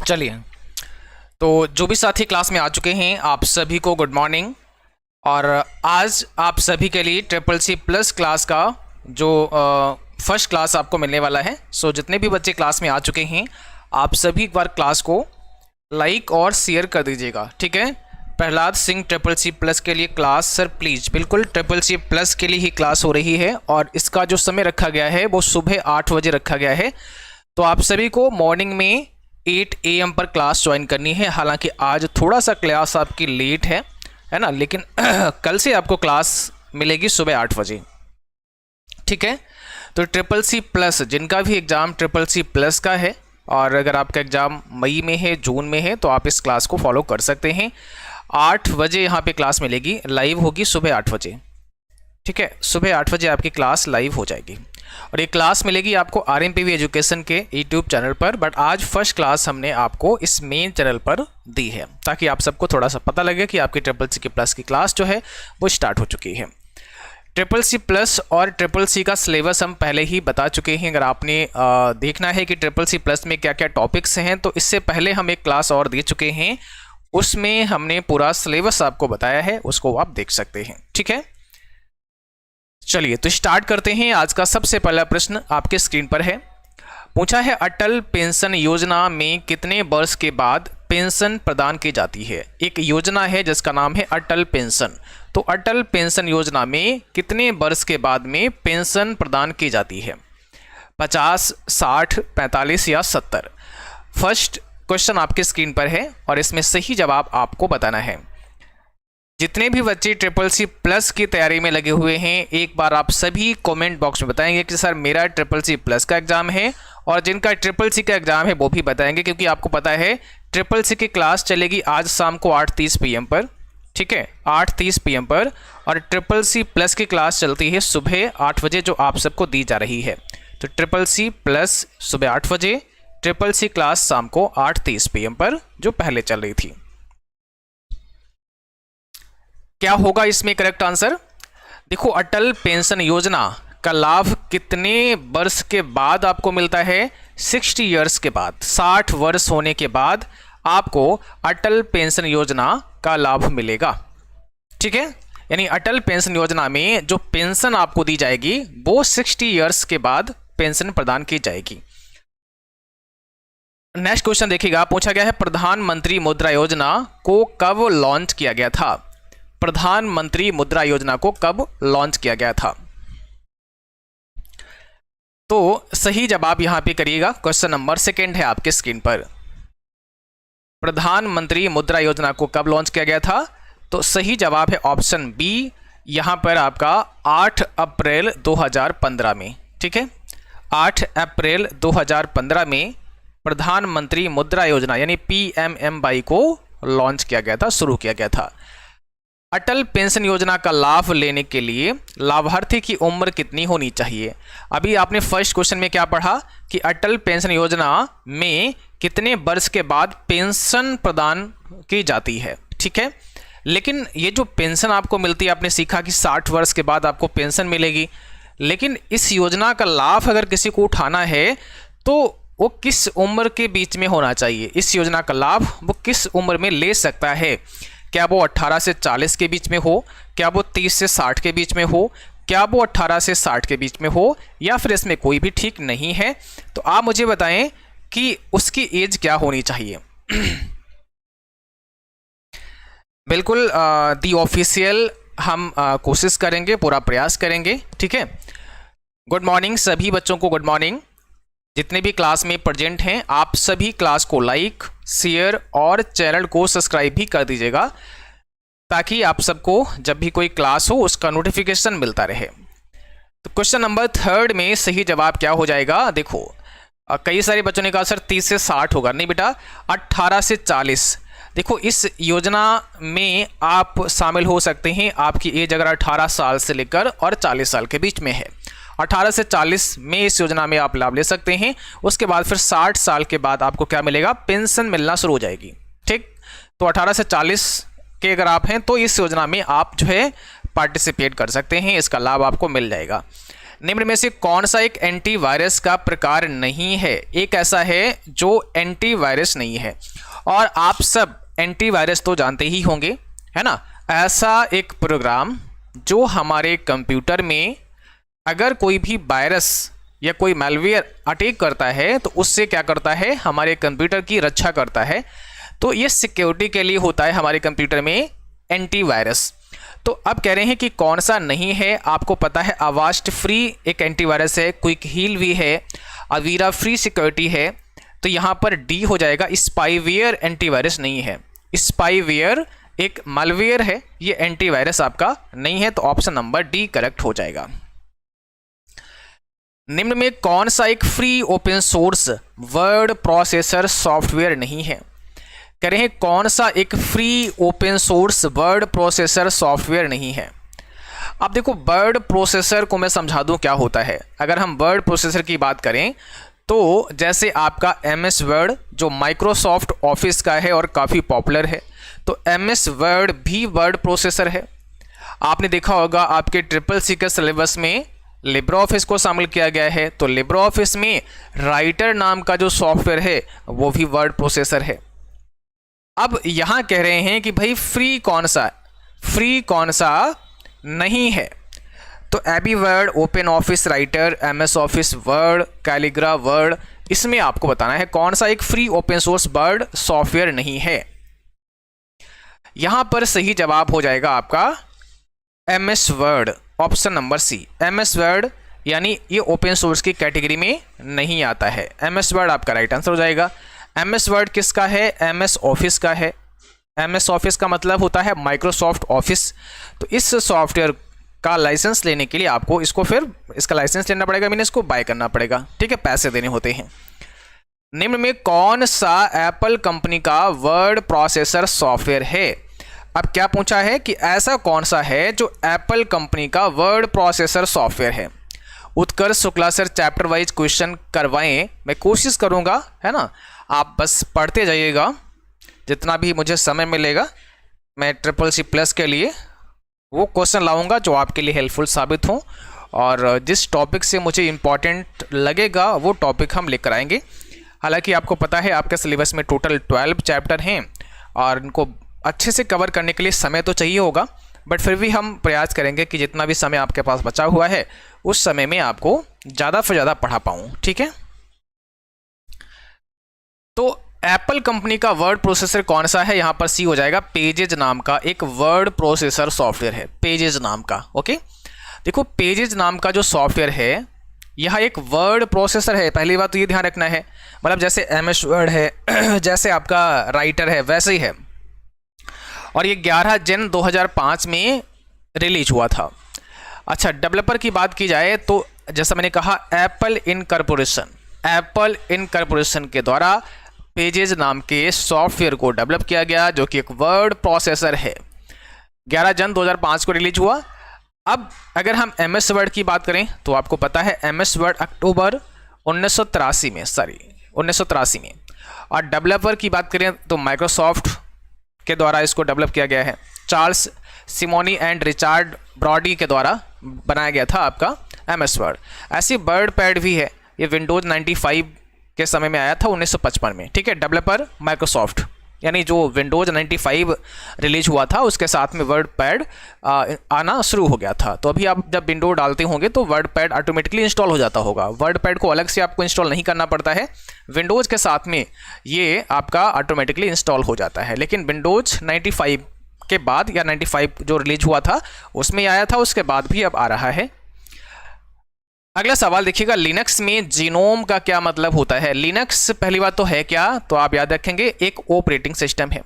चलिए, तो जो भी साथी क्लास में आ चुके हैं आप सभी को गुड मॉर्निंग। और आज आप सभी के लिए ट्रिपल सी प्लस क्लास का जो फर्स्ट क्लास आपको मिलने वाला है। सो जितने भी बच्चे क्लास में आ चुके हैं आप सभी एक बार क्लास को लाइक और शेयर कर दीजिएगा, ठीक है। Prahlad Singh triple C plus के लिए क्लास, सर प्लीज़, बिल्कुल ट्रिपल सी प्लस के लिए ही क्लास हो रही है और इसका जो समय रखा गया है वो सुबह 8 बजे रखा गया है। तो आप सभी को मॉर्निंग में 8 AM पर क्लास ज्वाइन करनी है। हालांकि आज थोड़ा सा क्लास आपकी लेट है ना, लेकिन कल से आपको क्लास मिलेगी सुबह 8 बजे, ठीक है। तो ट्रिपल सी प्लस जिनका भी एग्ज़ाम ट्रिपल सी प्लस का है और अगर आपका एग्ज़ाम मई में है, जून में है, तो आप इस क्लास को फॉलो कर सकते हैं। 8 बजे यहाँ पे क्लास मिलेगी, लाइव होगी सुबह 8 बजे, ठीक है। सुबह 8 बजे आपकी क्लास लाइव हो जाएगी और ये क्लास मिलेगी आपको RMPV एजुकेशन के यूट्यूब चैनल पर। बट आज फर्स्ट क्लास हमने आपको इस मेन चैनल पर दी है ताकि आप सबको थोड़ा सा पता लगे कि आपकी ट्रिपल सी की प्लस की क्लास जो है वो स्टार्ट हो चुकी है। ट्रिपल सी प्लस और ट्रिपल सी का सिलेबस हम पहले ही बता चुके हैं। अगर आपने देखना है कि ट्रिपल सी प्लस में क्या क्या टॉपिक्स हैं तो इससे पहले हम एक क्लास और दे चुके हैं, उसमें हमने पूरा सिलेबस आपको बताया है, उसको आप देख सकते हैं, ठीक है। चलिए तो स्टार्ट करते हैं। आज का सबसे पहला प्रश्न आपके स्क्रीन पर है, पूछा है अटल पेंशन योजना में कितने वर्ष के बाद पेंशन प्रदान की जाती है। एक योजना है जिसका नाम है अटल पेंशन। तो अटल पेंशन योजना में कितने वर्ष के बाद में पेंशन प्रदान की जाती है, 50, 60, 45 या 70। फर्स्ट क्वेश्चन आपके स्क्रीन पर है और इसमें सही जवाब आपको बताना है। जितने भी बच्चे ट्रिपल सी प्लस की तैयारी में लगे हुए हैं एक बार आप सभी कमेंट बॉक्स में बताएंगे कि सर मेरा ट्रिपल सी प्लस का एग्जाम है, और जिनका ट्रिपल सी का एग्जाम है वो भी बताएंगे, क्योंकि आपको पता है ट्रिपल सी की क्लास चलेगी आज शाम को 8:30 PM पर, ठीक है, 8:30 PM पर। और ट्रिपल सी प्लस की क्लास चलती है सुबह 8 बजे जो आप सबको दी जा रही है। तो ट्रिपल सी प्लस सुबह 8 बजे, ट्रिपल सी क्लास शाम को 8:30 PM पर जो पहले चल रही थी। क्या होगा इसमें करेक्ट आंसर? देखो, अटल पेंशन योजना का लाभ कितने वर्ष के बाद आपको मिलता है? 60 ईयर्स के बाद, 60 वर्ष होने के बाद आपको अटल पेंशन योजना का लाभ मिलेगा, ठीक है। यानी अटल पेंशन योजना में जो पेंशन आपको दी जाएगी वो 60 ईयर्स के बाद पेंशन प्रदान की जाएगी। नेक्स्ट क्वेश्चन देखिएगा, पूछा गया है प्रधानमंत्री मुद्रा योजना को कब लॉन्च किया गया था। प्रधानमंत्री मुद्रा योजना को कब लॉन्च किया गया था? तो सही जवाब यहां पे करिएगा, क्वेश्चन नंबर 2 है आपके स्क्रीन पर। प्रधानमंत्री मुद्रा योजना को कब लॉन्च किया गया था? तो सही जवाब है ऑप्शन बी, यहां पर आपका 8 अप्रैल 2015 में, ठीक है। 8 अप्रैल 2015 में प्रधानमंत्री मुद्रा योजना यानी PMMY को लॉन्च किया गया था, शुरू किया गया था। अटल पेंशन योजना का लाभ लेने के लिए लाभार्थी की उम्र कितनी होनी चाहिए? अभी आपने फर्स्ट क्वेश्चन में क्या पढ़ा कि अटल पेंशन योजना में कितने वर्ष के बाद पेंशन प्रदान की जाती है, ठीक है। लेकिन ये जो पेंशन आपको मिलती है, आपने सीखा कि 60 वर्ष के बाद आपको पेंशन मिलेगी, लेकिन इस योजना का लाभ अगर किसी को उठाना है तो वो किस उम्र के बीच में होना चाहिए? इस योजना का लाभ वो किस उम्र में ले सकता है? क्या वो 18 से 40 के बीच में हो, क्या वो 30 से 60 के बीच में हो, क्या वो 18 से 60 के बीच में हो, या फिर इसमें कोई भी ठीक नहीं है? तो आप मुझे बताएं कि उसकी एज क्या होनी चाहिए। बिल्कुल दी ऑफिशियल हम कोशिश करेंगे, पूरा प्रयास करेंगे, ठीक है। गुड मॉर्निंग सभी बच्चों को, गुड मॉर्निंग। जितने भी क्लास में प्रेजेंट हैं आप सभी क्लास को लाइक, शेयर और चैनल को सब्सक्राइब भी कर दीजिएगा ताकि आप सबको जब भी कोई क्लास हो उसका नोटिफिकेशन मिलता रहे। तो क्वेश्चन नंबर 3 में सही जवाब क्या हो जाएगा? देखो, कई सारे बच्चों ने कहा सर 30 से 60 होगा, नहीं बेटा, 18 से 40। देखो, इस योजना में आप शामिल हो सकते हैं, आपकी एज अगर 18 साल से लेकर और 40 साल के बीच में है। 18 से 40 में इस योजना में आप लाभ ले सकते हैं। उसके बाद फिर 60 साल के बाद आपको क्या मिलेगा? पेंशन मिलना शुरू हो जाएगी, ठीक। तो 18 से 40 के अगर आप हैं तो इस योजना में आप जो है पार्टिसिपेट कर सकते हैं, इसका लाभ आपको मिल जाएगा। निम्न में से कौन सा एक एंटीवायरस का प्रकार नहीं है? एक ऐसा है जो एंटीवायरस नहीं है, और आप सब एंटीवायरस तो जानते ही होंगे, है ना। ऐसा एक प्रोग्राम जो हमारे कंप्यूटर में अगर कोई भी वायरस या कोई मैलवेयर अटैक करता है तो उससे क्या करता है, हमारे कंप्यूटर की रक्षा करता है। तो ये सिक्योरिटी के लिए होता है हमारे कंप्यूटर में एंटीवायरस। तो अब कह रहे हैं कि कौन सा नहीं है। आपको पता है अवास्ट फ्री एक एंटीवायरस है, क्विक हील भी है, अवीरा फ्री सिक्योरिटी है। तो यहाँ पर डी हो जाएगा। स्पाईवेयर एंटीवायरस नहीं है। स्पाईवेयर एक मालवेयर है, ये एंटीवायरस आपका नहीं है। तो ऑप्शन नंबर डी करेक्ट हो जाएगा। निम्न में कौन सा एक free open source word processor software नहीं है? कह रहे हैं कौन सा एक free open source word processor software नहीं है। अब देखो, वर्ड प्रोसेसर को मैं समझा दूं क्या होता है। अगर हम वर्ड प्रोसेसर की बात करें तो जैसे आपका MS वर्ड जो माइक्रोसॉफ्ट ऑफिस का है और काफ़ी पॉपुलर है, तो MS वर्ड भी वर्ड प्रोसेसर है। आपने देखा होगा आपके CCC के सिलेबस में लिब्रे ऑफिस को शामिल किया गया है, तो लिब्रे ऑफिस में राइटर नाम का जो सॉफ्टवेयर है वो भी वर्ड प्रोसेसर है। अब यहाँ कह रहे हैं कि भाई फ्री कौन सा नहीं है। तो AbiWord, Open Office Writer, MS Office Word, Calligra Word, इसमें आपको बताना है कौन सा एक free open source word software नहीं है। यहां पर सही जवाब हो जाएगा आपका MS Word, option number C. MS Word यानी ये ओपन सोर्स की कैटेगरी में नहीं आता है। MS वर्ड आपका राइट आंसर हो जाएगा। MS वर्ड किसका है? MS ऑफिस का है। MS ऑफिस का मतलब होता है माइक्रोसॉफ्ट ऑफिस। तो इस सॉफ्टवेयर का लाइसेंस लेने के लिए आपको इसका लाइसेंस लेना पड़ेगा, मीन इसको बाय करना पड़ेगा, ठीक है, पैसे देने होते हैं। निम्न में कौन सा एप्पल कंपनी का वर्ड प्रोसेसर सॉफ्टवेयर है? अब क्या पूछा है कि ऐसा कौन सा है जो एप्पल कंपनी का वर्ड प्रोसेसर सॉफ्टवेयर है। Utkarsh Shukla sir chapter wise question करवाएं, मैं कोशिश करूंगा, है ना। आप बस पढ़ते जाइएगा, जितना भी मुझे समय मिलेगा मैं CCC+ के लिए वो क्वेश्चन लाऊंगा जो आपके लिए हेल्पफुल साबित हों, और जिस टॉपिक से मुझे इम्पॉर्टेंट लगेगा वो टॉपिक हम लेकर आएंगे। हालांकि आपको पता है आपके सिलेबस में टोटल 12 चैप्टर हैं और इनको अच्छे से कवर करने के लिए समय तो चाहिए होगा, बट फिर भी हम प्रयास करेंगे कि जितना भी समय आपके पास बचा हुआ है उस समय में आपको ज़्यादा से ज़्यादा पढ़ा पाऊँ, ठीक है। तो एप्पल कंपनी का वर्ड प्रोसेसर कौन सा है? यहाँ पर सी हो जाएगा। पेजेज नाम का एक वर्ड प्रोसेसर सॉफ्टवेयर है, पेजेज नाम का। ओके, देखो पेजेज नाम का जो सॉफ्टवेयर है यह एक वर्ड प्रोसेसर है। पहली बात तो ये ध्यान रखना है, मतलब जैसे MS वर्ड है जैसे आपका राइटर है वैसे ही है, और ये 11 जन 2005 में रिलीज हुआ था। अच्छा, डेवलपर की बात की जाए तो जैसा मैंने कहा एप्पल इनकॉर्पोरेशन के द्वारा पेजेज नाम के सॉफ्टवेयर को डेवलप किया गया, जो कि एक वर्ड प्रोसेसर है। 11 जन 2005 को रिलीज हुआ। अब अगर हम MS वर्ड की बात करें तो आपको पता है MS वर्ड अक्टूबर 1983 में, और डेवलपर की बात करें तो माइक्रोसॉफ्ट के द्वारा इसको डेवलप किया गया है। Charles Simonyi and Richard Brodie के द्वारा बनाया गया था आपका MS वर्ड। ऐसी वर्ड पैड भी है, ये विंडोज 95 के समय में आया था 1955 में, ठीक है। डेवलपर माइक्रोसॉफ्ट, यानी जो विंडोज 95 रिलीज हुआ था उसके साथ में वर्ड पैड आना शुरू हो गया था। तो अभी आप जब विंडो डालते होंगे तो वर्ड पैड ऑटोमेटिकली इंस्टॉल हो जाता होगा। वर्ड पैड को अलग से आपको इंस्टॉल नहीं करना पड़ता है, विंडोज़ के साथ में ये आपका ऑटोमेटिकली इंस्टॉल हो जाता है। लेकिन विंडोज 95 के बाद या 95 जो रिलीज हुआ था उसमें आया था, उसके बाद भी अब आ रहा है। अगला सवाल देखिएगा, लिनक्स में जीनोम का क्या मतलब होता है? लिनक्स पहली बात तो है क्या, तो आप याद रखेंगे एक ऑपरेटिंग सिस्टम है,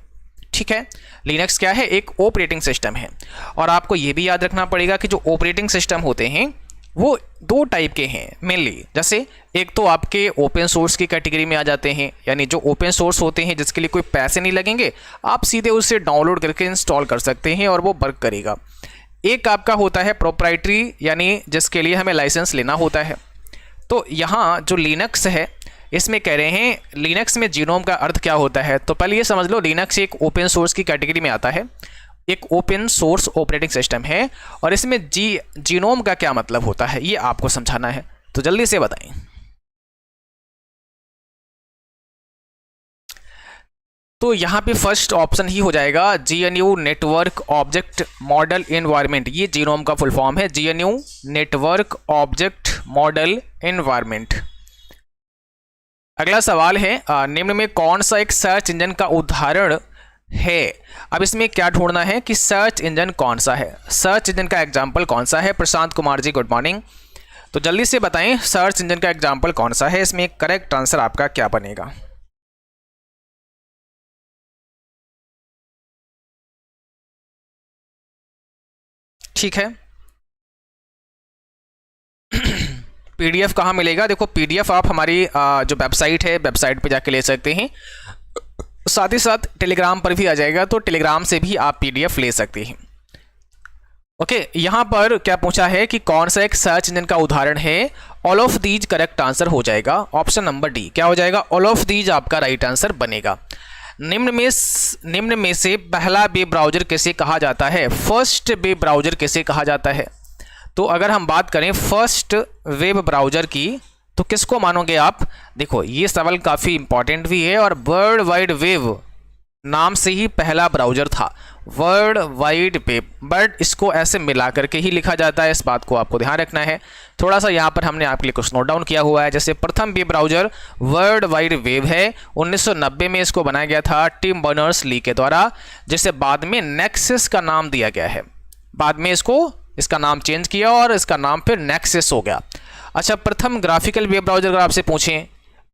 ठीक है। लिनक्स क्या है? एक ऑपरेटिंग सिस्टम है। और आपको ये भी याद रखना पड़ेगा कि जो ऑपरेटिंग सिस्टम होते हैं वो 2 टाइप के हैं मेनली। जैसे एक तो आपके ओपन सोर्स की कैटेगरी में आ जाते हैं, यानी जो ओपन सोर्स होते हैं जिसके लिए कोई पैसे नहीं लगेंगे, आप सीधे उससे डाउनलोड करके इंस्टॉल कर सकते हैं और वो वर्क करेगा। एक आपका होता है प्रोप्राइटरी, यानी जिसके लिए हमें लाइसेंस लेना होता है। तो यहाँ जो लिनक्स है इसमें कह रहे हैं लिनक्स में जीनोम का अर्थ क्या होता है। तो पहले ये समझ लो, लिनक्स एक ओपन सोर्स की कैटेगरी में आता है। एक ओपन सोर्स ऑपरेटिंग सिस्टम है और इसमें जीनोम का क्या मतलब होता है ये आपको समझाना है, तो जल्दी से बताएं। तो यहाँ पे फर्स्ट ऑप्शन ही हो जाएगा GNU network object model environment. ये जीनोम का फुल फॉर्म है, GNU network object model environment. अगला सवाल है निम्न में कौन सा एक सर्च इंजन का उदाहरण है। अब इसमें क्या ढूंढना है कि सर्च इंजन कौन सा है, सर्च इंजन का एग्जाम्पल कौन सा है। प्रशांत कुमार जी गुड मॉर्निंग, तो जल्दी से बताएं सर्च इंजन का एग्जाम्पल कौन सा है, इसमें करेक्ट आंसर आपका क्या बनेगा। ठीक है, PDF कहाँ मिलेगा, देखो PDF आप हमारी जो वेबसाइट है वेबसाइट पे जाके ले सकते हैं, साथ ही साथ टेलीग्राम पर भी आ जाएगा, तो टेलीग्राम से भी आप PDF ले सकते हैं। ओके, यहाँ पर क्या पूछा है कि कौन सा एक सर्च इंजन का उदाहरण है। All of these correct answer हो जाएगा, ऑप्शन नंबर डी क्या हो जाएगा, ऑल ऑफ दीज आपका राइट आंसर बनेगा। निम्न में से पहला वेब ब्राउजर किसे कहा जाता है, फर्स्ट वेब ब्राउजर किसे कहा जाता है। तो अगर हम बात करें फर्स्ट वेब ब्राउजर की तो किसको मानोगे आप। देखो ये सवाल काफ़ी इंपॉर्टेंट भी है और वर्ल्ड वाइड वेब नाम से ही पहला ब्राउजर था, वर्ल्ड वाइड वेब, बट इसको ऐसे मिला करके ही लिखा जाता है, इस बात को आपको ध्यान रखना है। थोड़ा सा यहाँ पर हमने आपके लिए कुछ नोट डाउन किया हुआ है, जैसे प्रथम web browser world wide web है, 1990 में इसको बनाया गया था टिम बर्नर्स ली के द्वारा, जिसे बाद में नेक्सस का नाम दिया गया है, बाद में इसका नाम चेंज किया और इसका नाम फिर नेक्सस हो गया। अच्छा, प्रथम ग्राफिकल वेब ब्राउजर अगर आपसे पूछें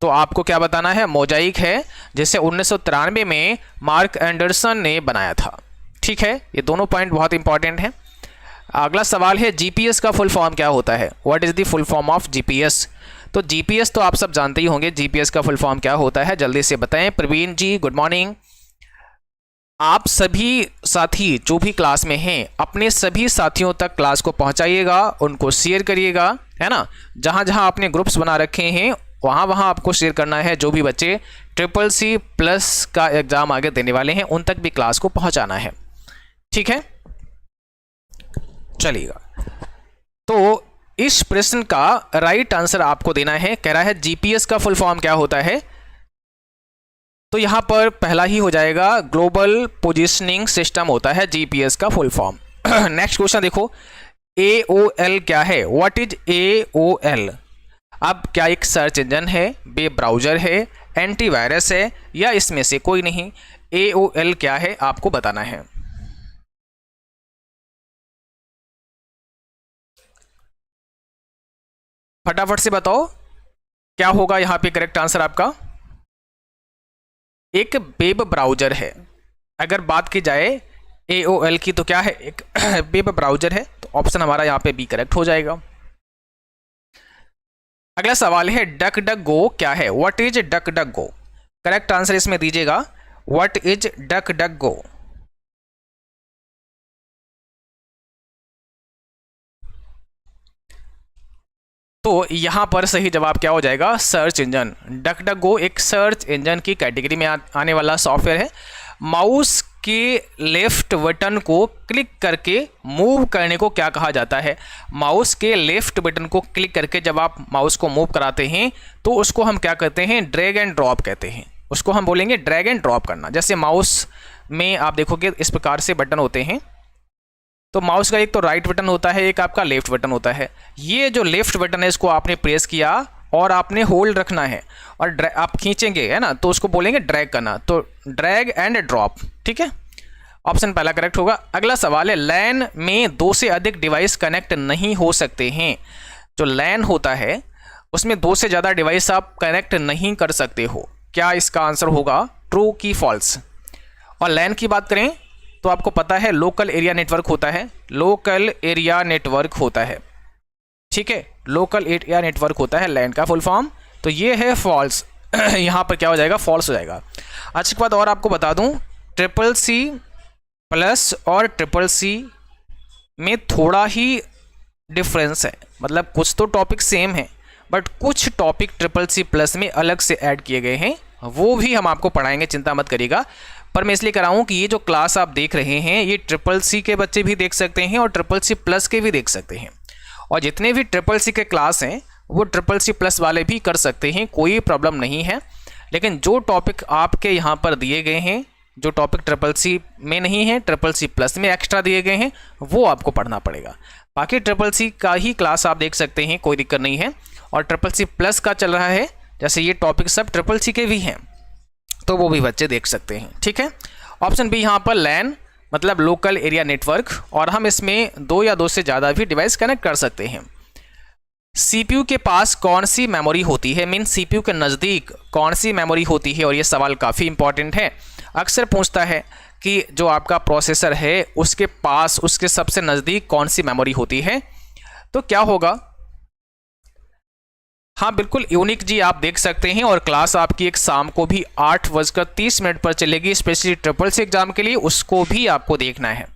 तो आपको क्या बताना है, मोजाइक है, जिसे 1993 में मार्क एंडरसन ने बनाया था। ठीक है, ये दोनों पॉइंट बहुत इंपॉर्टेंट हैं। अगला सवाल है जीपीएस का फुल फॉर्म क्या होता है, what is the full form of GPS. तो जीपीएस तो आप सब जानते ही होंगे, जीपीएस का फुल फॉर्म क्या होता है, जल्दी से बताएं। प्रवीण जी गुड मॉर्निंग। आप सभी साथी जो भी क्लास में हैं अपने सभी साथियों तक क्लास को पहुंचाइएगा, उनको शेयर करिएगा, है ना। जहां जहां आपने ग्रुप्स बना रखे हैं वहां वहां आपको शेयर करना है। जो भी बच्चे CCC+ का एग्ज़ाम आगे देने वाले हैं उन तक भी क्लास को पहुंचाना है, ठीक है। चलिएगा, तो इस प्रश्न का राइट आंसर आपको देना है। कह रहा है जीपीएस का फुल फॉर्म क्या होता है, तो यहां पर पहला ही हो जाएगा ग्लोबल पोजिशनिंग सिस्टम होता है जीपीएस का फुल फॉर्म। नेक्स्ट क्वेश्चन देखो, AOL क्या है, व्हाट इज AOL। अब क्या एक सर्च इंजन है, वेब ब्राउजर है, एंटीवायरस है, या इसमें से कोई नहीं। AOL क्या है आपको बताना है। फटाफट से बताओ क्या होगा यहां पे करेक्ट आंसर आपका। एक वेब ब्राउजर है, अगर बात की जाए AOL की तो क्या है, एक वेब ब्राउजर है, तो ऑप्शन हमारा यहाँ पे बी करेक्ट हो जाएगा। अगला सवाल है डक डक गो क्या है, what is duck duck go. Correct answer इसमें दीजिएगा, व्हाट इज डक डक गो। तो यहां पर सही जवाब क्या हो जाएगा, सर्च इंजन। डक डक गो एक सर्च इंजन की कैटेगरी में आने वाला सॉफ्टवेयर है। माउस के लेफ्ट बटन को क्लिक करके मूव करने को क्या कहा जाता है। माउस के लेफ्ट बटन को क्लिक करके जब आप माउस को मूव कराते हैं तो उसको हम क्या कहते हैं, ड्रैग एंड ड्रॉप कहते हैं। उसको हम बोलेंगे ड्रैग एंड ड्रॉप करना। जैसे माउस में आप देखोगे इस प्रकार से बटन होते हैं, तो माउस का एक तो राइट बटन होता है, एक आपका लेफ्ट बटन होता है। ये जो लेफ्ट बटन है इसको आपने प्रेस किया और आपने होल्ड रखना है और आप खींचेंगे, है ना, तो उसको बोलेंगे ड्रैग करना। तो ड्रैग एंड ड्रॉप, ठीक है, ऑप्शन पहला करेक्ट होगा। अगला सवाल है लैन में 2 से अधिक डिवाइस कनेक्ट नहीं हो सकते हैं। जो लैन होता है उसमें 2 से ज़्यादा डिवाइस आप कनेक्ट नहीं कर सकते हो। क्या इसका आंसर होगा, ट्रू की फॉल्स। और लैन की बात करें तो आपको पता है लोकल एरिया नेटवर्क होता है, लोकल एरिया नेटवर्क होता है, ठीक है, लोकल एरिया नेटवर्क होता है लैन का फुल फॉर्म। तो ये है फॉल्स, यहाँ पर क्या हो जाएगा, फॉल्स हो जाएगा। आज के बाद और आपको बता दूं CCC+ और CCC में थोड़ा ही डिफरेंस है, मतलब कुछ तो टॉपिक सेम है बट कुछ टॉपिक CCC+ में अलग से ऐड किए गए हैं, वो भी हम आपको पढ़ाएंगे, चिंता मत करिएगा। पर मैं इसलिए कर रहा हूँ कि ये जो क्लास आप देख रहे हैं ये ट्रिपल सी के बच्चे भी देख सकते हैं और ट्रिपल सी प्लस के भी देख सकते हैं, और जितने भी ट्रिपल सी के क्लास हैं वो ट्रिपल सी प्लस वाले भी कर सकते हैं, कोई प्रॉब्लम नहीं है। लेकिन जो टॉपिक आपके यहाँ पर दिए गए हैं, जो टॉपिक ट्रिपल सी में नहीं है, ट्रिपल सी प्लस में एक्स्ट्रा दिए गए हैं, वो आपको पढ़ना पड़ेगा। बाकी ट्रिपल सी का ही क्लास आप देख सकते हैं, कोई दिक्कत नहीं है। और ट्रिपल सी प्लस का चल रहा है, जैसे ये टॉपिक सब ट्रिपल सी के भी हैं, तो वो भी बच्चे देख सकते हैं, ठीक है। ऑप्शन बी यहाँ पर लैन मतलब लोकल एरिया नेटवर्क, और हम इसमें 2 या 2 से ज़्यादा भी डिवाइस कनेक्ट कर सकते हैं। सीपीयू के पास कौन सी मेमोरी होती है, मीन सीपीयू के नज़दीक कौन सी मेमोरी होती है, और ये सवाल काफ़ी इंपॉर्टेंट है। अक्सर पूछता है कि जो आपका प्रोसेसर है उसके पास, उसके सबसे नज़दीक कौन सी मेमोरी होती है, तो क्या होगा। हाँ बिल्कुल यूनिक जी, आप देख सकते हैं। और क्लास आपकी एक शाम को भी 8:30 पर चलेगी, स्पेशली ट्रिपल सी एग्जाम के लिए, उसको भी आपको देखना है।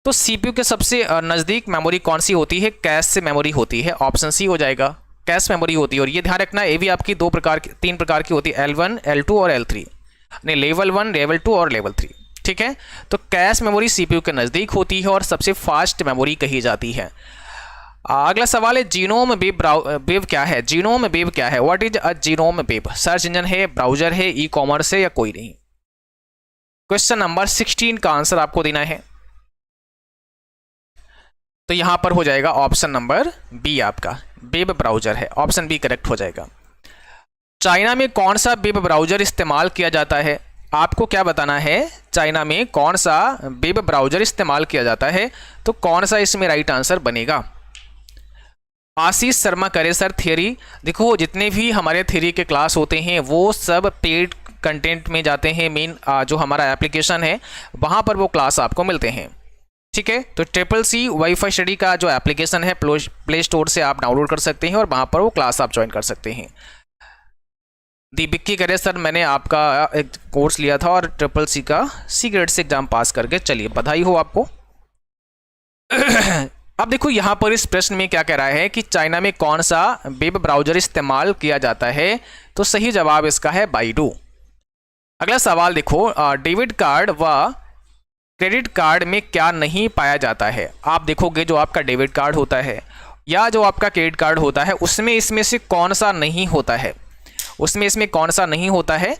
तो सीपीयू के सबसे नज़दीक मेमोरी कौन सी होती है, कैश से मेमोरी होती है, ऑप्शन सी हो जाएगा, कैश मेमोरी होती है। और ये ध्यान रखना, ये भी आपकी 3 प्रकार की होती है, L1, L2 और L3, यानी लेवल 1, लेवल 2 और लेवल 3, ठीक है। तो कैश मेमोरी सीपीयू के नज़दीक होती है और सबसे फास्ट मेमोरी कही जाती है। अगला सवाल है जीनोम वेब क्या है, जीनोम वेब क्या है, what is a genome web. Search engine है, ब्राउजर है, ई कॉमर्स है, या कोई नहीं। क्वेश्चन नंबर 16 का आंसर आपको देना है, तो यहां पर हो जाएगा ऑप्शन नंबर बी, आपका वेब ब्राउजर है, ऑप्शन बी करेक्ट हो जाएगा। चाइना में कौन सा वेब ब्राउजर इस्तेमाल किया जाता है, आपको क्या बताना है, चाइना में कौन सा वेब ब्राउजर इस्तेमाल किया जाता है, तो कौन सा इसमें राइट आंसर बनेगा। आशीष शर्मा करे सर थियरी, देखो जितने भी हमारे थियरी के क्लास होते हैं वो सब पेड कंटेंट में जाते हैं, मेन जो हमारा एप्लीकेशन है वहाँ पर वो क्लास आपको मिलते हैं, ठीक है। तो ट्रिपल सी वाईफाई स्टडी का जो एप्लीकेशन है प्ले स्टोर से आप डाउनलोड कर सकते हैं और वहाँ पर वो क्लास आप ज्वाइन कर सकते हैं। दीपिक्की करे सर मैंने आपका एक कोर्स लिया था और ट्रिपल सी का सी ग्रेड से एग्जाम पास करके, चलिए बधाई हो आपको। अब देखो यहाँ पर इस प्रश्न में क्या कह रहा है कि चाइना में कौन सा वेब ब्राउजर इस्तेमाल किया जाता है, तो सही जवाब इसका है बाइडू। अगला सवाल देखो, डेबिट कार्ड व क्रेडिट कार्ड में क्या नहीं पाया जाता है। आप देखोगे जो आपका डेबिट कार्ड होता है या जो आपका क्रेडिट कार्ड होता है उसमें इसमें से कौन सा नहीं होता है, उसमें इसमें कौन सा नहीं होता है।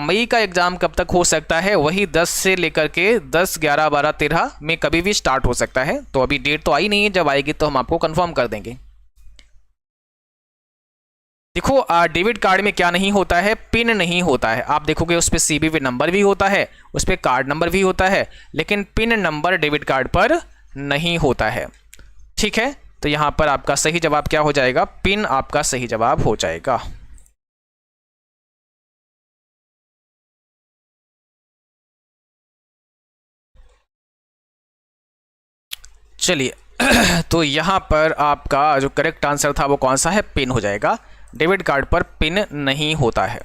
मई का एग्ज़ाम कब तक हो सकता है, वही 10 से लेकर के 10, 11, 12, 13 में कभी भी स्टार्ट हो सकता है। तो अभी डेट तो आई नहीं है, जब आएगी तो हम आपको कंफर्म कर देंगे। देखो डेबिट कार्ड में क्या नहीं होता है, पिन नहीं होता है। आप देखोगे उस पर सीवीवी नंबर भी होता है, उस पर कार्ड नंबर भी होता है, लेकिन पिन नंबर डेबिट कार्ड पर नहीं होता है, ठीक है। तो यहाँ पर आपका सही जवाब क्या हो जाएगा, पिन आपका सही जवाब हो जाएगा। चलिए तो यहाँ पर आपका जो करेक्ट आंसर था वो कौन सा है, पिन हो जाएगा। डेबिट कार्ड पर पिन नहीं होता है।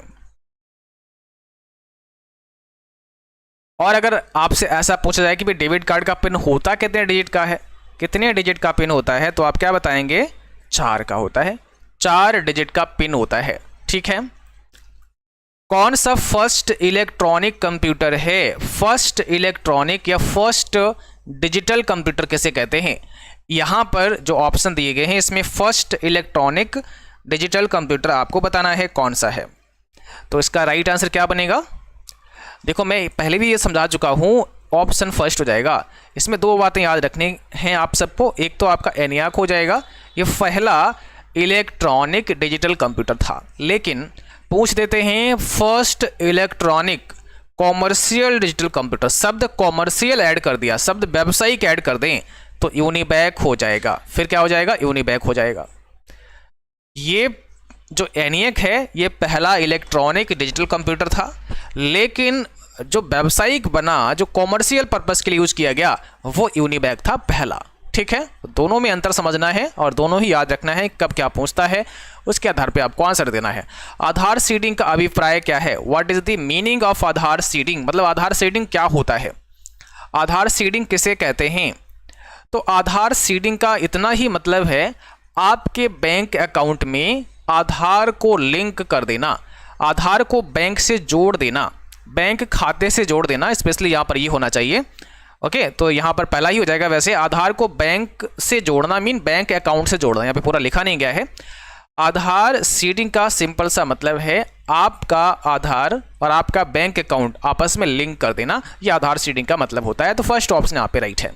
और अगर आपसे ऐसा पूछा जाए कि भाई डेबिट कार्ड का पिन होता कितने डिजिट का है, कितने डिजिट का पिन होता है, तो आप क्या बताएंगे, 4 का होता है, 4 डिजिट का पिन होता है, ठीक है। कौन सा फर्स्ट इलेक्ट्रॉनिक कंप्यूटर है, फर्स्ट इलेक्ट्रॉनिक या फर्स्ट डिजिटल कंप्यूटर किसे कहते हैं। यहाँ पर जो ऑप्शन दिए गए हैं इसमें फर्स्ट इलेक्ट्रॉनिक डिजिटल कंप्यूटर आपको बताना है कौन सा है। तो इसका राइट आंसर क्या बनेगा, देखो मैं पहले भी ये समझा चुका हूँ, ऑप्शन फर्स्ट हो जाएगा। इसमें 2 बातें याद रखनी हैं आप सबको, एक तो आपका एनियाक हो जाएगा, ये पहला इलेक्ट्रॉनिक डिजिटल कंप्यूटर था, लेकिन पूछ देते हैं first electronic commercial digital computer, शब्द कॉमर्शियल ऐड कर दिया, शब्द व्यावसायिक ऐड कर दें तो यूनिबैक हो जाएगा, फिर क्या हो जाएगा, यूनिबैक हो जाएगा। ये जो एनियक है ये पहला इलेक्ट्रॉनिक डिजिटल कंप्यूटर था, लेकिन जो व्यावसायिक बना, जो कॉमर्शियल पर्पस के लिए यूज किया गया, वो यूनिबैक था पहला, ठीक है। दोनों में अंतर समझना है और दोनों ही याद रखना है, कब क्या पूछता है उसके आधार पे आपको आंसर देना है। आधार सीडिंग का अभिप्राय क्या है, what is the meaning of Aadhaar seeding, मतलब आधार सीडिंग क्या होता है, आधार सीडिंग किसे कहते हैं। तो आधार सीडिंग का इतना ही मतलब है आपके बैंक अकाउंट में आधार को लिंक कर देना, आधार को बैंक से जोड़ देना, बैंक खाते से जोड़ देना, स्पेशली यहाँ पर ये होना चाहिए। ओके, तो यहाँ पर पहला ही हो जाएगा। वैसे आधार को बैंक से जोड़ना मीन बैंक अकाउंट से जोड़ना, यहाँ पे पूरा लिखा नहीं गया है। आधार सीडिंग का सिंपल सा मतलब है आपका आधार और आपका बैंक अकाउंट आपस में लिंक कर देना, ये आधार सीडिंग का मतलब होता है। तो फर्स्ट ऑप्शन यहाँ पे राइट है।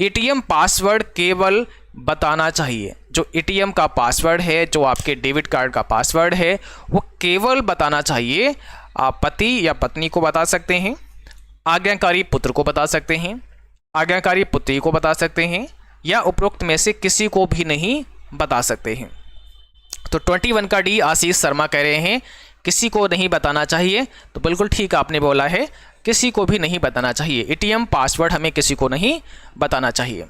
एटीएम पासवर्ड केवल बताना चाहिए, जो एटीएम का पासवर्ड है, जो आपके डेबिट कार्ड का पासवर्ड है, वो केवल बताना चाहिए। आप पति या पत्नी को बता सकते हैं, आज्ञाकारी पुत्र को बता सकते हैं, आज्ञाकारी पुत्री को बता सकते हैं, या उपरोक्त में से किसी को भी नहीं बता सकते हैं। तो 21 का डी आशीष शर्मा कह रहे हैं किसी को नहीं बताना चाहिए। तो बिल्कुल ठीक आपने बोला है, किसी को भी नहीं बताना चाहिए। एटीएम पासवर्ड हमें किसी को नहीं बताना चाहिए।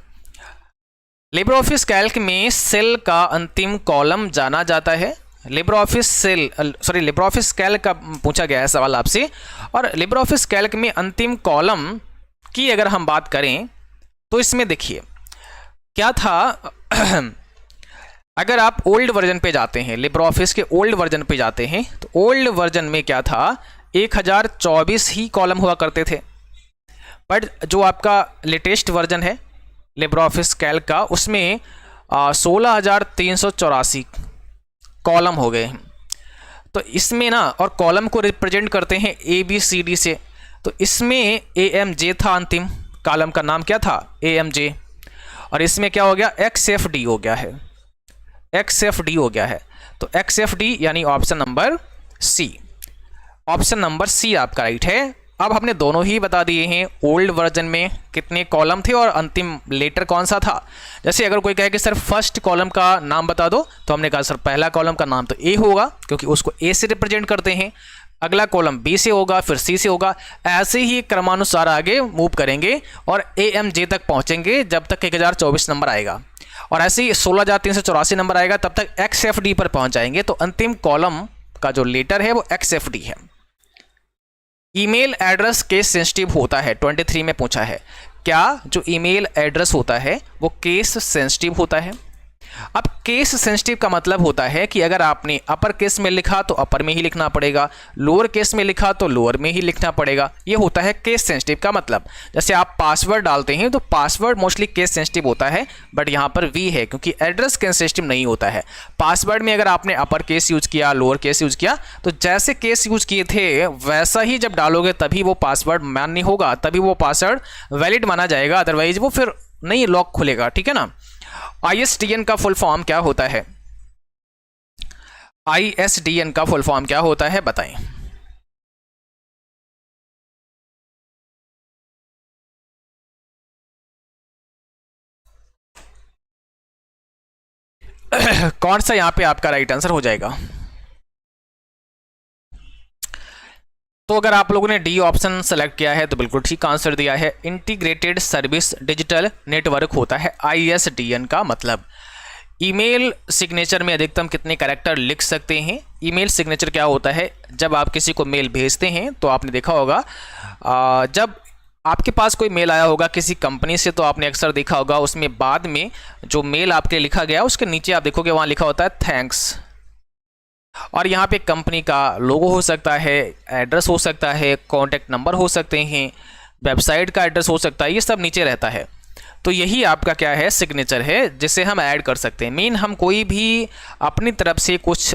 लिब्रे ऑफिस कैल्क में सेल का अंतिम कॉलम जाना जाता है। लिब्रे ऑफिस कैल्क का पूछा गया है सवाल आपसे, और लिब्रे ऑफिस कैल्क में अंतिम कॉलम की अगर हम बात करें तो इसमें देखिए क्या था। अगर आप ओल्ड वर्जन पे जाते हैं, लिब्रे ऑफिस के ओल्ड वर्जन पे जाते हैं, तो ओल्ड वर्जन में क्या था, 1024 ही कॉलम हुआ करते थे। बट जो आपका लेटेस्ट वर्जन है लिब्रे ऑफिस कैल्क का, उसमें 16,384 कॉलम हो गए हैं। तो इसमें ना, और कॉलम को रिप्रेजेंट करते हैं ABCD से, तो इसमें AMJ था, अंतिम कॉलम का नाम क्या था, AMJ, और इसमें क्या हो गया, XFD हो गया है, XFD हो गया है। तो XFD यानी option number C, option number C आपका राइट है। अब हमने दोनों ही बता दिए हैं, ओल्ड वर्जन में कितने कॉलम थे और अंतिम लेटर कौन सा था। जैसे अगर कोई कहे कि सर फर्स्ट कॉलम का नाम बता दो, तो हमने कहा सर पहला कॉलम का नाम तो A होगा, क्योंकि उसको A से रिप्रेजेंट करते हैं। अगला कॉलम B से होगा, फिर C से होगा। ऐसे ही क्रमानुसार आगे मूव करेंगे और AMJ तक पहुंचेंगे जब तक 1024 नंबर आएगा, और ऐसे ही 16,384 नंबर आएगा तब तक XFD पर पहुंच जाएंगे। तो अंतिम कॉलम का जो लेटर है वो XFD है। ईमेल एड्रेस केस सेंसिटिव होता है, 23 में पूछा है। क्या जो ईमेल एड्रेस होता है वो केस सेंसिटिव होता है? अब केस सेंसिटिव का मतलब होता है कि अगर आपने अपर केस में लिखा तो अपर में ही लिखना पड़ेगा, लोअर केस में लिखा तो लोअर में ही लिखना पड़ेगा। ये होता है केस सेंसिटिव का मतलब। जैसे आप पासवर्ड डालते हैं तो पासवर्ड मोस्टली केस सेंसिटिव होता है, बट यहाँ पर वी है क्योंकि एड्रेस केस सेंसिटिव नहीं होता है। पासवर्ड में अगर आपने अपर केस यूज किया, लोअर केस यूज किया, तो जैसे केस यूज किए थे वैसा ही जब डालोगे तभी वो पासवर्ड मान्य होगा, तभी वो पासवर्ड वैलिड माना जाएगा, अदरवाइज वो फिर नहीं लॉक खुलेगा। ठीक है ना। ISDN का फुल फॉर्म क्या होता है? ISDN का फुल फॉर्म क्या होता है बताएं। कौन सा यहां पे आपका राइट आंसर हो जाएगा? तो अगर आप लोगों ने डी ऑप्शन सेलेक्ट किया है तो बिल्कुल ठीक आंसर दिया है। इंटीग्रेटेड सर्विस डिजिटल नेटवर्क होता है ISDN का मतलब। ईमेल सिग्नेचर में अधिकतम कितने कैरेक्टर लिख सकते हैं? ईमेल सिग्नेचर क्या होता है? जब आप किसी को मेल भेजते हैं तो आपने देखा होगा, जब आपके पास कोई मेल आया होगा किसी कंपनी से, तो आपने अक्सर देखा होगा उसमें बाद में जो मेल आपके लिखा गया उसके नीचे आप देखोगे वहाँ लिखा होता है थैंक्स, और यहाँ पे कंपनी का लोगो हो सकता है, एड्रेस हो सकता है, कॉन्टैक्ट नंबर हो सकते हैं, वेबसाइट का एड्रेस हो सकता है, ये सब नीचे रहता है। तो यही आपका क्या है, सिग्नेचर है, जिसे हम ऐड कर सकते हैं। मीन हम कोई भी अपनी तरफ से कुछ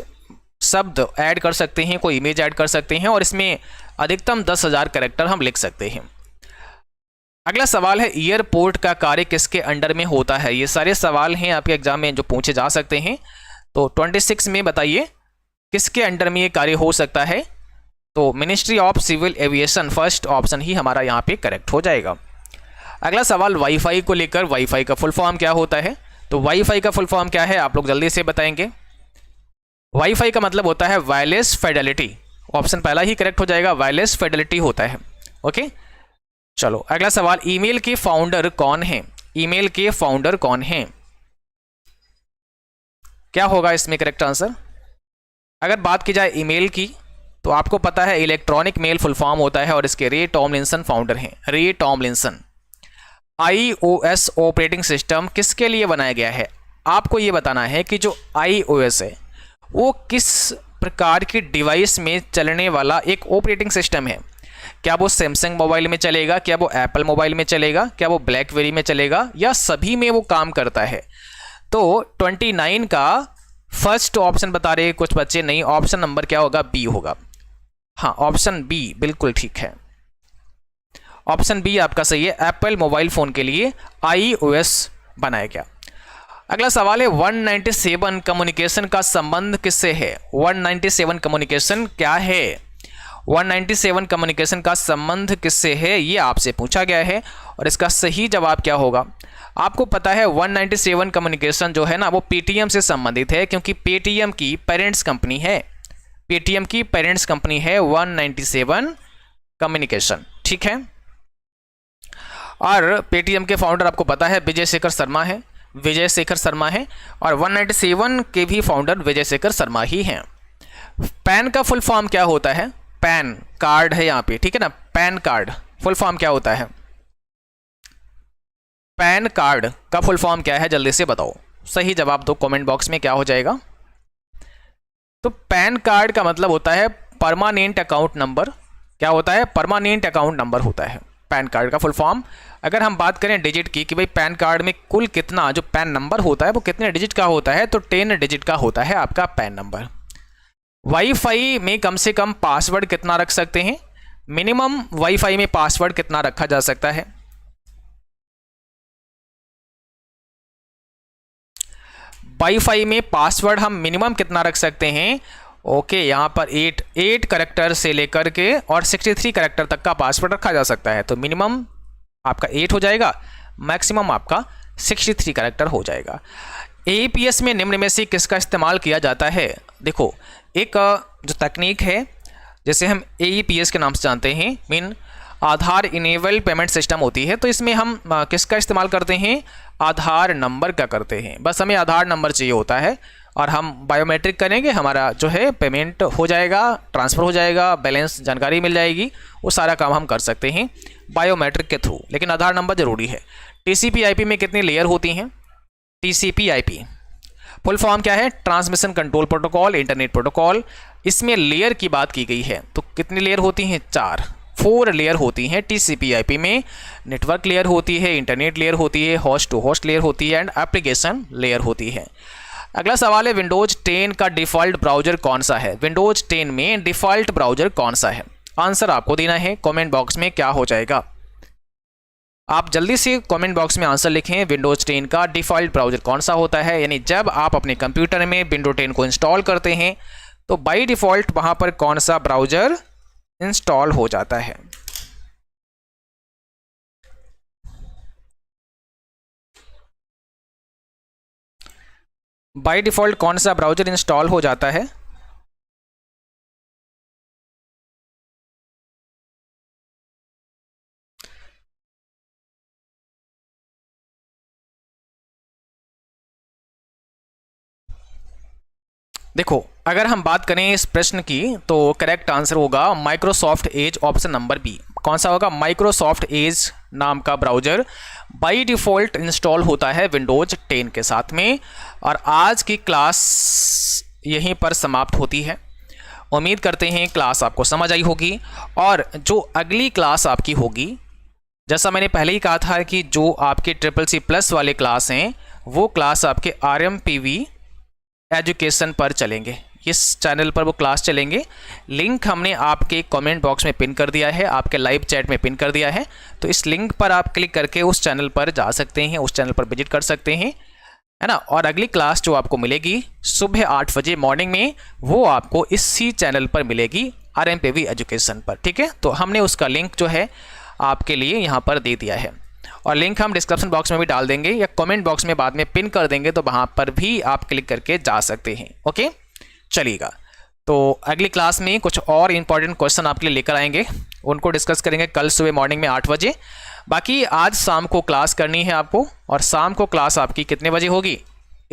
शब्द ऐड कर सकते हैं, कोई इमेज ऐड कर सकते हैं, और इसमें अधिकतम 10,000 कैरेक्टर हम लिख सकते हैं। अगला सवाल है, एयरपोर्ट का कार्य किसके अंडर में होता है? ये सारे सवाल हैं आपके एग्जाम में जो पूछे जा सकते हैं। तो 26 में बताइए किसके अंडर में ये कार्य हो सकता है? तो ministry of civil aviation, first option ही हमारा यहाँ पे करेक्ट हो जाएगा। अगला सवाल वाईफाई को लेकर, वाईफाई का फुल फॉर्म क्या होता है? तो वाईफाई का फुल फॉर्म क्या है आप लोग जल्दी से बताएंगे। वाईफाई का मतलब होता है वायरलेस फिडेलिटी, ऑप्शन पहला ही करेक्ट हो जाएगा, वायरलेस फिडेलिटी होता है। ओके चलो अगला सवाल, ईमेल के फाउंडर कौन है? ईमेल के फाउंडर कौन है? क्या होगा इसमें करेक्ट आंसर? अगर बात की जाए ईमेल की तो आपको पता है इलेक्ट्रॉनिक मेल फुल फॉर्म होता है, और इसके रे टॉमलिंसन फाउंडर हैं, रे टॉमलिंसन। iOS ऑपरेटिंग सिस्टम किसके लिए बनाया गया है? आपको ये बताना है कि जो iOS है वो किस प्रकार की डिवाइस में चलने वाला एक ऑपरेटिंग सिस्टम है। क्या वो सैमसंग मोबाइल में चलेगा, क्या वो एप्पल मोबाइल में चलेगा, क्या वो ब्लैकबेरी में चलेगा, या सभी में वो काम करता है। तो 29 का फर्स्ट ऑप्शन बता रहे कुछ बच्चे, नहीं, ऑप्शन नंबर क्या होगा, बी होगा। हाँ, ऑप्शन बी बिल्कुल ठीक है, ऑप्शन बी आपका सही है। एप्पल मोबाइल फ़ोन के लिए iOS बनाया गया। अगला सवाल है 197 कम्युनिकेशन का संबंध किससे है। 197 कम्युनिकेशन क्या है, 197 कम्युनिकेशन का संबंध किससे है, ये आपसे पूछा गया है। और इसका सही जवाब क्या होगा, आपको पता है 197 कम्युनिकेशन जो है ना वो पेटीएम से संबंधित है, क्योंकि पेटीएम की पेरेंट्स कंपनी है, पेटीएम की पेरेंट्स कंपनी है 197 कम्युनिकेशन, ठीक है। और पेटीएम के फाउंडर आपको पता है विजय शेखर शर्मा है, विजय शेखर शर्मा है, और 197 के भी फाउंडर विजय शेखर शर्मा ही हैं। पैन का फुल फॉर्म क्या होता है, पैन कार्ड है यहाँ पे, ठीक है ना, पैन कार्ड फुल फॉर्म क्या होता है, पैन कार्ड का फुल फॉर्म क्या है, जल्दी से बताओ, सही जवाब दो कमेंट बॉक्स में, क्या हो जाएगा। तो पैन कार्ड का मतलब होता है परमानेंट अकाउंट नंबर, क्या होता है, परमानेंट अकाउंट नंबर होता है पैन कार्ड का फुल फॉर्म। अगर हम बात करें डिजिट की कि भाई पैन कार्ड में कुल कितना जो पैन नंबर होता है वो कितने डिजिट का होता है, तो 10 डिजिट का होता है आपका पैन नंबर। वाईफाई में कम से कम पासवर्ड कितना रख सकते हैं, मिनिमम वाईफाई में पासवर्ड कितना रखा जा सकता है, वाईफाई में पासवर्ड हम मिनिमम कितना रख सकते हैं। ओके, यहाँ पर 8 कैरेक्टर से लेकर के और 63 कैरेक्टर तक का पासवर्ड रखा जा सकता है। तो मिनिमम आपका 8 हो जाएगा, मैक्सिमम आपका 63 कैरेक्टर हो जाएगा। एईपीएस में निम्न में से किसका इस्तेमाल किया जाता है। देखो, एक जो तकनीक है जैसे हम एईपीएस के नाम से जानते हैं, मीन आधार इनेबल पेमेंट सिस्टम होती है, तो इसमें हम किसका इस्तेमाल करते हैं, आधार नंबर का करते हैं। बस हमें आधार नंबर चाहिए होता है और हम बायोमेट्रिक करेंगे, हमारा जो है पेमेंट हो जाएगा, ट्रांसफ़र हो जाएगा, बैलेंस जानकारी मिल जाएगी, वो सारा काम हम कर सकते हैं बायोमेट्रिक के थ्रू, लेकिन आधार नंबर ज़रूरी है। टीसीपी/आईपी में कितनी लेयर होती हैं, टीसीपी/आईपी फुल फॉर्म क्या है, transmission control protocol internet protocol. इसमें लेयर की बात की गई है, तो कितनी लेयर होती हैं, 4 लेयर होती हैं टीसीपी/आईपी में। नेटवर्क लेयर होती है, इंटरनेट लेयर होती है, होस्ट टू होस्ट लेयर होती है, एंड एप्लीकेशन लेयर होती है। अगला सवाल है विंडोज 10 का डिफ़ॉल्ट ब्राउज़र कौन सा है, विंडोज 10 में डिफ़ॉल्ट ब्राउज़र कौन सा है। आंसर आपको देना है कमेंट बॉक्स में, क्या हो जाएगा। आप जल्दी से कमेंट बॉक्स में आंसर लिखें, विंडोज 10 का डिफ़ॉल्ट ब्राउज़र कौन सा होता है। यानी जब आप अपने कंप्यूटर में विंडो 10 को इंस्टॉल करते हैं तो बाय डिफ़ॉल्ट वहाँ पर कौन सा ब्राउज़र इंस्टॉल हो जाता है। बाय डिफ़ॉल्ट कौन सा ब्राउज़र इंस्टॉल हो जाता है। देखो, अगर हम बात करें इस प्रश्न की तो करेक्ट आंसर होगा Microsoft Edge, option number B. कौन सा होगा, माइक्रोसॉफ्ट एज नाम का ब्राउज़र बाय डिफ़ॉल्ट इंस्टॉल होता है विंडोज 10 के साथ में। और आज की क्लास यहीं पर समाप्त होती है। उम्मीद करते हैं क्लास आपको समझ आई होगी, और जो अगली क्लास आपकी होगी, जैसा मैंने पहले ही कहा था कि जो आपके CCC+ वाले क्लास हैं वो क्लास आपके RMPV एजुकेशन पर चलेंगे, इस चैनल पर वो क्लास चलेंगे। लिंक हमने आपके कमेंट बॉक्स में पिन कर दिया है, आपके लाइव चैट में पिन कर दिया है, तो इस लिंक पर आप क्लिक करके उस चैनल पर जा सकते हैं, उस चैनल पर विजिट कर सकते हैं, है ना। और अगली क्लास जो आपको मिलेगी सुबह 8 बजे मॉर्निंग में, वो आपको इसी चैनल पर मिलेगी RMPV एजुकेशन पर, ठीक है। तो हमने उसका लिंक जो है आपके लिए यहाँ पर दे दिया है, और लिंक हम डिस्क्रिप्शन बॉक्स में भी डाल देंगे या कमेंट बॉक्स में बाद में पिन कर देंगे, तो वहाँ पर भी आप क्लिक करके जा सकते हैं। ओके, चलिएगा। तो अगली क्लास में कुछ और इंपॉर्टेंट क्वेश्चन आपके लिए लेकर आएंगे, उनको डिस्कस करेंगे कल सुबह मॉर्निंग में 8 बजे। बाकी आज शाम को क्लास करनी है आपको, और शाम को क्लास आपकी कितने बजे होगी,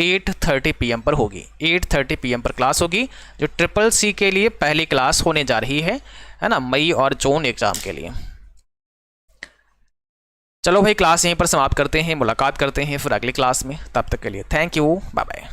8:30 PM पर होगी। 8:30 PM पर क्लास होगी, जो CCC के लिए पहली क्लास होने जा रही है ना, मई और जून एग्ज़ाम के लिए। चलो भाई, क्लास यहीं पर समाप्त करते हैं, मुलाकात करते हैं फिर अगली क्लास में। तब तक के लिए थैंक यू, बाय बाय।